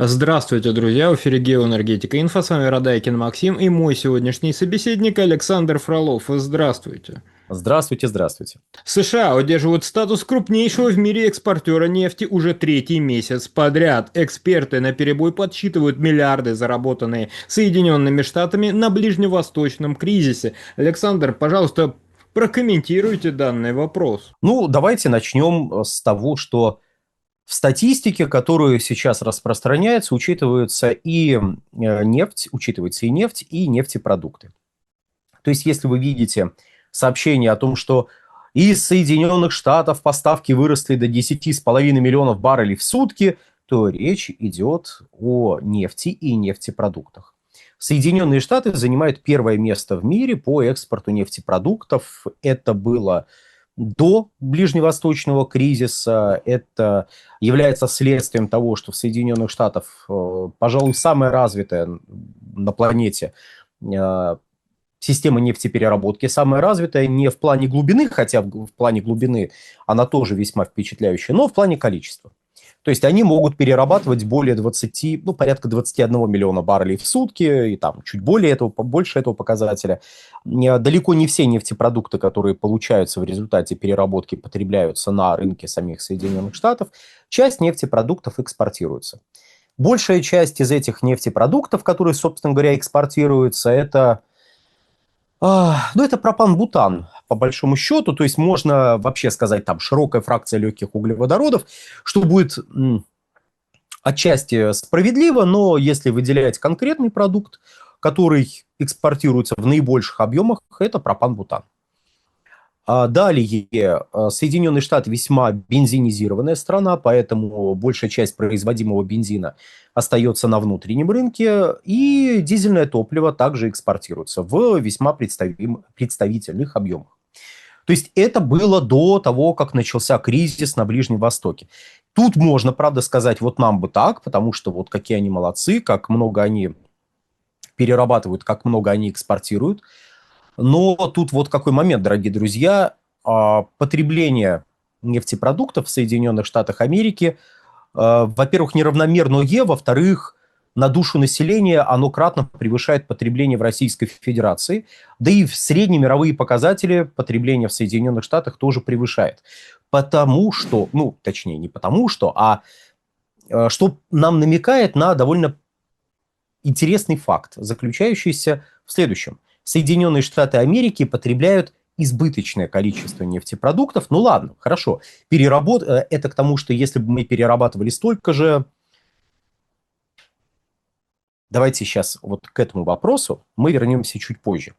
Здравствуйте, друзья! В эфире Геоэнергетика Инфо. С вами Радайкин Максим и мой сегодняшний собеседник Александр Фролов. Здравствуйте! Здравствуйте, здравствуйте. США удерживают статус крупнейшего в мире экспортера нефти уже третий месяц подряд. Эксперты наперебой подсчитывают миллиарды, заработанные Соединенными Штатами на ближневосточном кризисе. Александр, пожалуйста, прокомментируйте данный вопрос. Ну, давайте начнем с того, что в статистике, которую сейчас распространяется, учитывается и нефть, и нефтепродукты. То есть, если вы видите сообщение о том, что из Соединенных Штатов поставки выросли до 10,5 миллионов баррелей в сутки, то речь идет о нефти и нефтепродуктах. Соединенные Штаты занимают первое место в мире по экспорту нефтепродуктов. Это было до ближневосточного кризиса. Это является следствием того, что в Соединенных Штатах, пожалуй, самая развитая на планете система нефтепереработки, самая развитая не в плане глубины, хотя в плане глубины она тоже весьма впечатляющая, но в плане количества. То есть они могут перерабатывать более 20, ну, порядка 21 миллиона баррелей в сутки, и там чуть более этого, больше этого показателя. Далеко не все нефтепродукты, которые получаются в результате переработки, потребляются на рынке самих Соединенных Штатов. Часть нефтепродуктов экспортируется. Большая часть из этих нефтепродуктов, которые, собственно говоря, экспортируются, это пропан-бутан, по большому счету. То есть можно вообще сказать, там, широкая фракция легких углеводородов, что будет отчасти справедливо, но если выделять конкретный продукт, который экспортируется в наибольших объемах, это пропан-бутан. Далее, Соединенные Штаты весьма бензинизированная страна, поэтому большая часть производимого бензина остается на внутреннем рынке, и дизельное топливо также экспортируется в весьма представительных объемах. То есть это было до того, как начался кризис на Ближнем Востоке. Тут можно, правда, сказать, вот нам бы так, потому что вот какие они молодцы, как много они перерабатывают, как много они экспортируют. Но тут вот какой момент, дорогие друзья. Потребление нефтепродуктов в Соединенных Штатах Америки, во-первых, неравномерное, во-вторых, на душу населения оно кратно превышает потребление в Российской Федерации, да и в среднемировые показатели потребления в Соединенных Штатах тоже превышает. Потому что, ну, точнее, не потому что, что нам намекает на довольно интересный факт, заключающийся в следующем. Соединенные Штаты Америки потребляют избыточное количество нефтепродуктов. Ну ладно, хорошо. Это к тому, что если бы мы перерабатывали столько же... Давайте сейчас вот к этому вопросу мы вернемся чуть позже.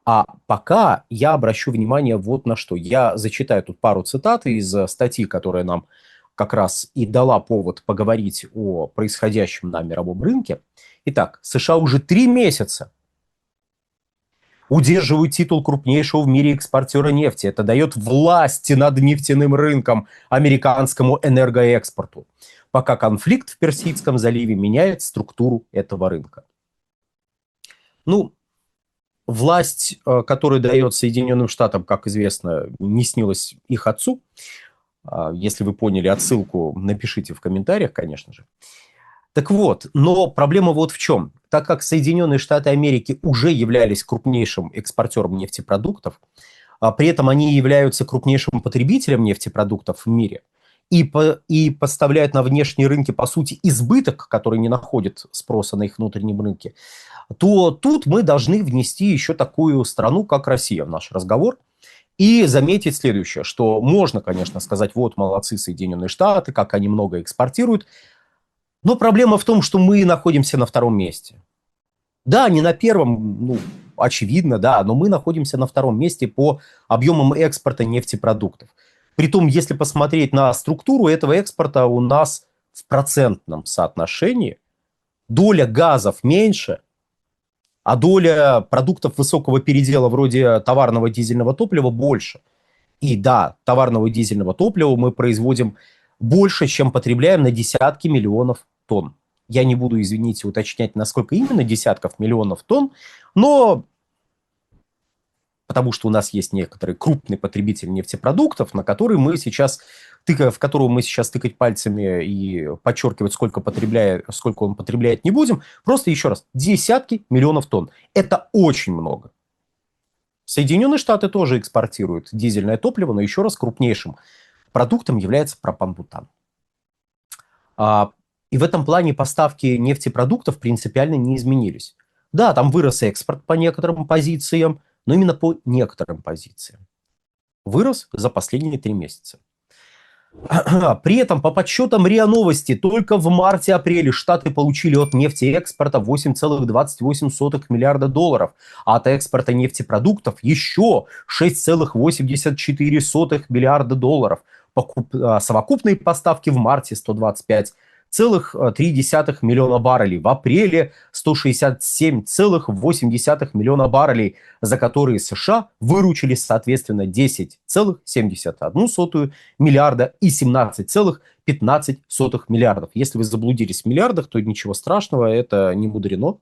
А пока я обращу внимание вот на что. Я зачитаю тут пару цитат из статьи, которая нам как раз и дала повод поговорить о происходящем на мировом рынке. Итак, США уже 3 месяца удерживают титул крупнейшего в мире экспортера нефти. Это дает власть над нефтяным рынком американскому энергоэкспорту, пока конфликт в Персидском заливе меняет структуру этого рынка. Ну, власть, которую дает Соединенным Штатам, как известно, не снилась их отцу. Если вы поняли отсылку, напишите в комментариях, конечно же. Так вот, но проблема вот в чем. Так как Соединенные Штаты Америки уже являлись крупнейшим экспортером нефтепродуктов, при этом они являются крупнейшим потребителем нефтепродуктов в мире и поставляют на внешние рынки, по сути, избыток, который не находит спроса на их внутреннем рынке, то тут мы должны внести еще такую страну, как Россия, в наш разговор. И заметить следующее, что можно, конечно, сказать, вот молодцы Соединенные Штаты, как они много экспортируют, но проблема в том, что мы находимся на втором месте. Да, не на первом, ну, очевидно, да, но мы находимся на втором месте по объемам экспорта нефтепродуктов. Притом, если посмотреть на структуру этого экспорта, у нас в процентном соотношении доля газов меньше, а доля продуктов высокого передела вроде товарного дизельного топлива больше. И да, товарного дизельного топлива мы производим больше, чем потребляем на десятки миллионов тонн. Я не буду, извините, уточнять, насколько именно десятков миллионов тонн, но потому что у нас есть некоторый крупный потребитель нефтепродуктов, на который мы сейчас в которого мы сейчас тыкать пальцами и подчеркивать, сколько он потребляет, не будем. Просто еще раз, десятки миллионов тонн. Это очень много. Соединенные Штаты тоже экспортируют дизельное топливо, но еще раз крупнейшим продуктом является пропан-бутан. И в этом плане поставки нефтепродуктов принципиально не изменились. Да, там вырос экспорт по некоторым позициям, но именно по некоторым позициям. Вырос за последние 3 месяца. При этом, по подсчетам РИА Новости, только в марте-апреле Штаты получили от нефтеэкспорта 8,28 миллиарда долларов, а от экспорта нефтепродуктов еще 6,84 миллиарда долларов. Совокупные поставки в марте 125,3 миллиона баррелей, в апреле 167,8 миллиона баррелей, за которые США выручили, соответственно, 10,71 миллиарда и 17,15 миллиардов. Если вы заблудились в миллиардах, то ничего страшного, это не мудрено.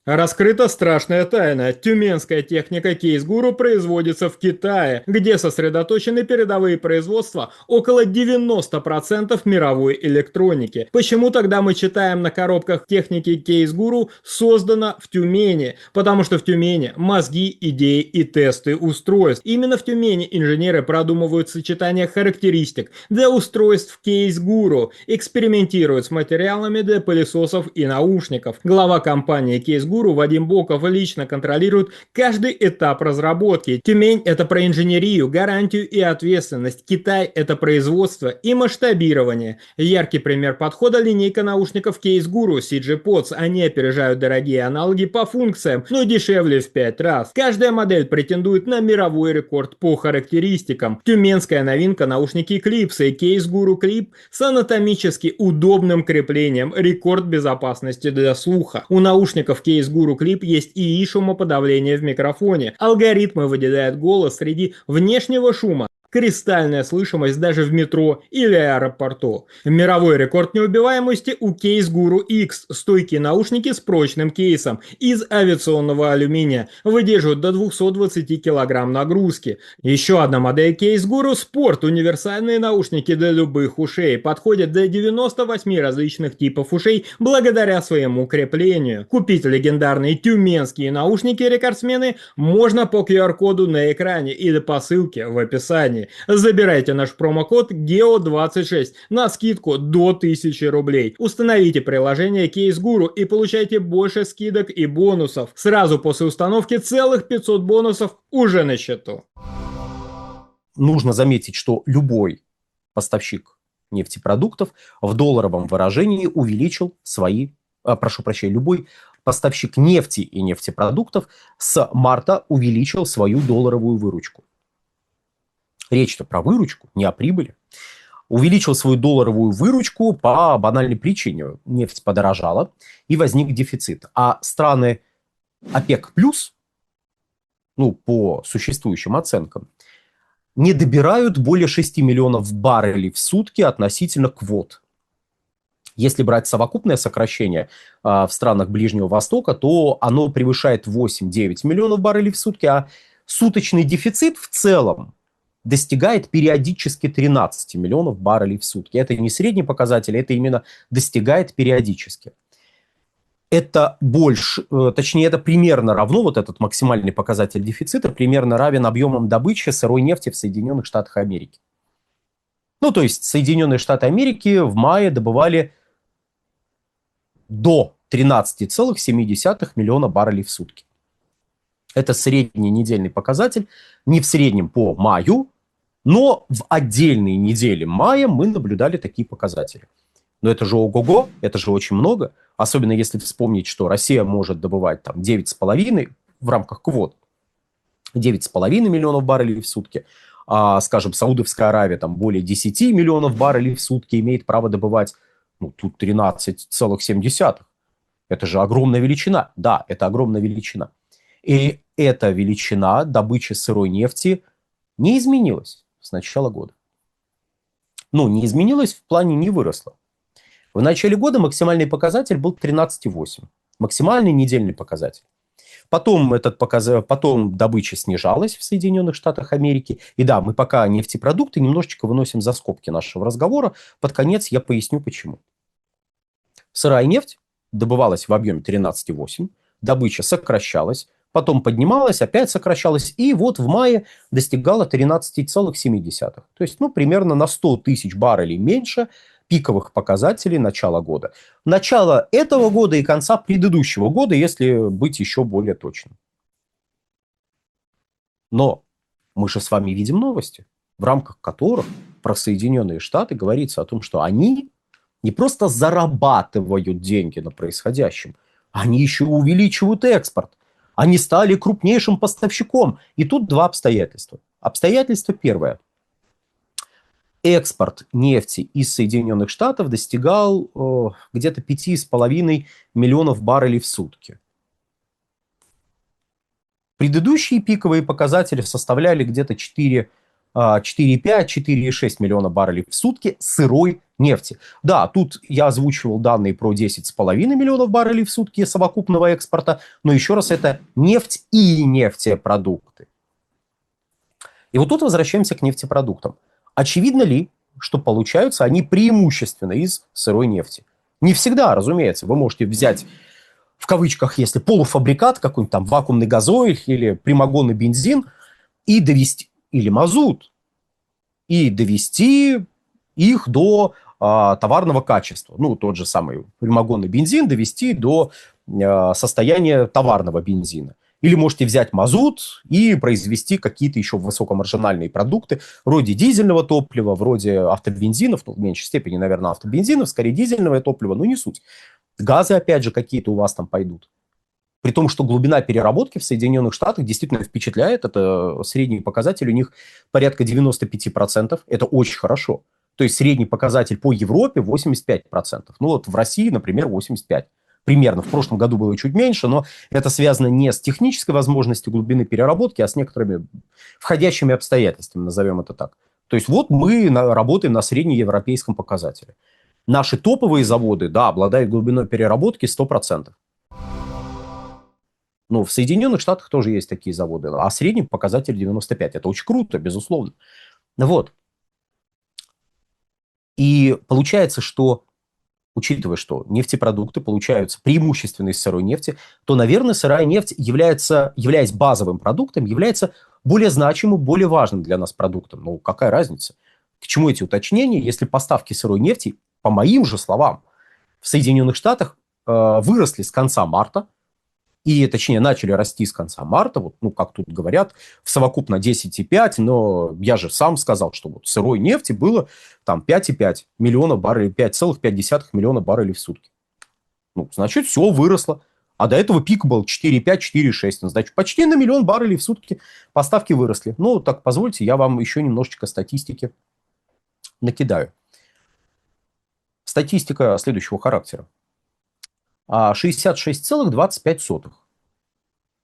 Раскрыта страшная тайна. Тюменская техника Кейс-Гуру производится в Китае, где сосредоточены передовые производства около 90% мировой электроники. Почему тогда мы читаем на коробках техники Кейс-Гуру «создано в Тюмени»? Потому что в Тюмени мозги, идеи и тесты устройств. Именно в Тюмени инженеры продумывают сочетание характеристик для устройств Кейс-Гуру, экспериментируют с материалами для пылесосов и наушников. Глава компании Кейс-Гуру Вадим Боков лично контролирует каждый этап разработки. Тюмень – это про инженерию, гарантию и ответственность. Китай – это производство и масштабирование. Яркий пример подхода – линейка наушников Кейс-Гуру CG Pods. Они опережают дорогие аналоги по функциям, но дешевле в 5 раз. Каждая модель претендует на мировой рекорд по характеристикам. Тюменская новинка – наушники Клипсы. Кейс-Гуру Клип с анатомически удобным креплением. Рекорд безопасности для слуха. У наушников Кейс-Гуру Clip есть ИИ шумоподавление в микрофоне. Алгоритмы выделяют голос среди внешнего шума. Кристальная слышимость даже в метро или аэропорту. Мировой рекорд неубиваемости у Кейс-Гуру X. Стойкие наушники с прочным кейсом из авиационного алюминия. Выдерживают до 220 кг нагрузки. Еще одна модель Кейс-Гуру Sport. Универсальные наушники для любых ушей. Подходят для 98 различных типов ушей благодаря своему креплению. Купить легендарные тюменские наушники-рекордсмены можно по QR-коду на экране или по ссылке в описании. Забирайте наш промокод GEO26 на скидку до 1000 рублей. Установите приложение Кейс-Гуру и получайте больше скидок и бонусов. Сразу после установки целых 500 бонусов уже на счету. Нужно заметить, что любой поставщик нефтепродуктов в долларовом выражении увеличил любой поставщик нефти и нефтепродуктов с марта увеличил свою долларовую выручку. Речь-то про выручку, не о прибыли. Увеличил свою долларовую выручку по банальной причине. Нефть подорожала и возник дефицит. А страны ОПЕК+, по существующим оценкам, не добирают более 6 миллионов баррелей в сутки относительно квот. Если брать совокупное сокращение в странах Ближнего Востока, то оно превышает 8-9 миллионов баррелей в сутки, а суточный дефицит в целом достигает периодически 13 миллионов баррелей в сутки. Это не средний показатель, это именно достигает периодически. Это больше, точнее, это примерно равно, вот этот максимальный показатель дефицита, примерно равен объемам добычи сырой нефти в Соединенных Штатах Америки. То есть Соединенные Штаты Америки в мае добывали до 13,7 миллиона баррелей в сутки. Это средний недельный показатель, не в среднем по маю, но в отдельные недели мая мы наблюдали такие показатели. Но это же ого-го, это же очень много, особенно если вспомнить, что Россия может добывать 9,5 в рамках квот, 9,5 миллионов баррелей в сутки, а, скажем, Саудовская Аравия более 10 миллионов баррелей в сутки имеет право добывать, тут 13,7. Это же огромная величина. Да, это огромная величина. И эта величина добычи сырой нефти не изменилась с начала года. Не изменилась в плане не выросла. В начале года максимальный показатель был 13,8. Максимальный недельный показатель. Потом добыча снижалась в Соединенных Штатах Америки. И да, мы пока нефтепродукты немножечко выносим за скобки нашего разговора. Под конец я поясню, почему. Сырая нефть добывалась в объеме 13,8, добыча сокращалась, потом поднималась, опять сокращалась, и вот в мае достигала 13,7. То есть, примерно на 100 тысяч баррелей меньше пиковых показателей начала года. Начало этого года и конца предыдущего года, если быть еще более точным. Но мы же с вами видим новости, в рамках которых про Соединенные Штаты говорится о том, что они не просто зарабатывают деньги на происходящем, они еще увеличивают экспорт. Они стали крупнейшим поставщиком. И тут два обстоятельства. Обстоятельство первое. Экспорт нефти из Соединенных Штатов достигал где-то 5,5 миллионов баррелей в сутки. Предыдущие пиковые показатели составляли где-то 4,5-4,6 миллиона баррелей в сутки сырой нефти. Да, тут я озвучивал данные про 10,5 миллионов баррелей в сутки совокупного экспорта, но еще раз, это нефть и нефтепродукты. И вот тут возвращаемся к нефтепродуктам. Очевидно ли, что получаются они преимущественно из сырой нефти? Не всегда, разумеется. Вы можете взять, в кавычках, если полуфабрикат, какой-нибудь там вакуумный газоиль или прямогонный бензин, и довести, или мазут, и довести их до товарного качества. Тот же самый прямогонный бензин довести до состояния товарного бензина. Или можете взять мазут и произвести какие-то еще высокомаржинальные продукты, вроде дизельного топлива, вроде автобензинов, в меньшей степени, наверное, автобензинов, скорее дизельного топлива, но не суть. Газы, опять же, какие-то у вас там пойдут. При том, что глубина переработки в Соединенных Штатах действительно впечатляет. Это средний показатель у них порядка 95%. Это очень хорошо. То есть средний показатель по Европе 85%. В России, например, 85%. Примерно. В прошлом году было чуть меньше, но это связано не с технической возможностью глубины переработки, а с некоторыми входящими обстоятельствами, назовем это так. То есть вот мы работаем на среднеевропейском показателе. Наши топовые заводы, да, обладают глубиной переработки 100%. В Соединенных Штатах тоже есть такие заводы, а средний показатель 95%. Это очень круто, безусловно. Вот. И получается, что, учитывая, что нефтепродукты получаются преимущественно из сырой нефти, то, наверное, сырая нефть, являясь базовым продуктом, является более значимым, более важным для нас продуктом. Какая разница? К чему эти уточнения, если поставки сырой нефти, по моим же словам, в Соединенных Штатах выросли с конца марта, и, точнее, начали расти с конца марта, как тут говорят, в совокупно 10,5, но я же сам сказал, что сырой нефти было там 5,5 миллиона баррелей, 5,5 миллиона баррелей в сутки. Значит, все выросло. А до этого пик был 4,5, 4,6. Значит, почти на миллион баррелей в сутки поставки выросли. Так позвольте, я вам еще немножечко статистики накидаю. Статистика следующего характера. 66,25.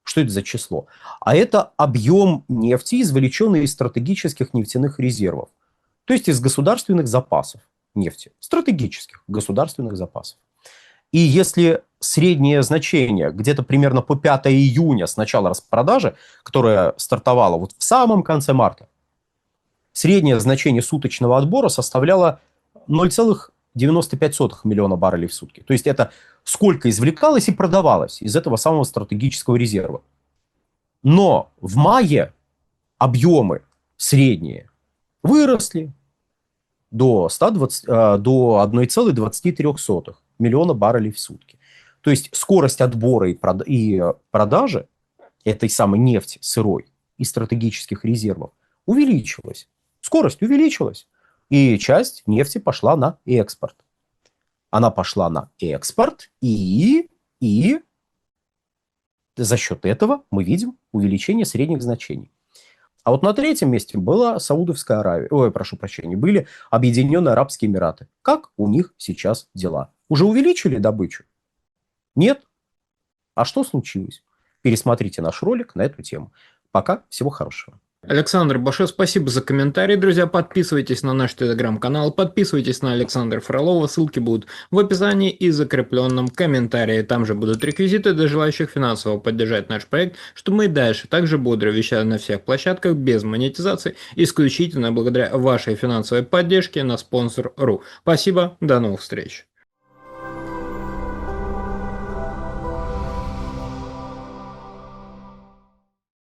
Что это за число? А это объем нефти, извлеченный из стратегических нефтяных резервов. То есть из государственных запасов нефти. Стратегических государственных запасов. И если среднее значение где-то примерно по 5 июня с начала распродажи, которая стартовала в самом конце марта, среднее значение суточного отбора составляло 0,95 миллиона баррелей в сутки. То есть это сколько извлекалось и продавалось из этого самого стратегического резерва. Но в мае объемы средние выросли до 1,23 миллиона баррелей в сутки. То есть скорость отбора и продажи этой самой нефти сырой из стратегических резервов увеличилась. Скорость увеличилась. И часть нефти пошла на экспорт. Она пошла на экспорт, и за счет этого мы видим увеличение средних значений. А на третьем месте была Саудовская Аравия. Были Объединенные Арабские Эмираты. Как у них сейчас дела? Уже увеличили добычу? Нет? А что случилось? Пересмотрите наш ролик на эту тему. Пока. Всего хорошего. Александр, большое спасибо за комментарий, друзья. Подписывайтесь на наш телеграм-канал, подписывайтесь на Александра Фролова, ссылки будут в описании и закрепленном комментарии. Там же будут реквизиты для желающих финансово поддержать наш проект, чтобы мы и дальше также бодро вещали на всех площадках без монетизации, исключительно благодаря вашей финансовой поддержке на Sponsor.ru. Спасибо, до новых встреч.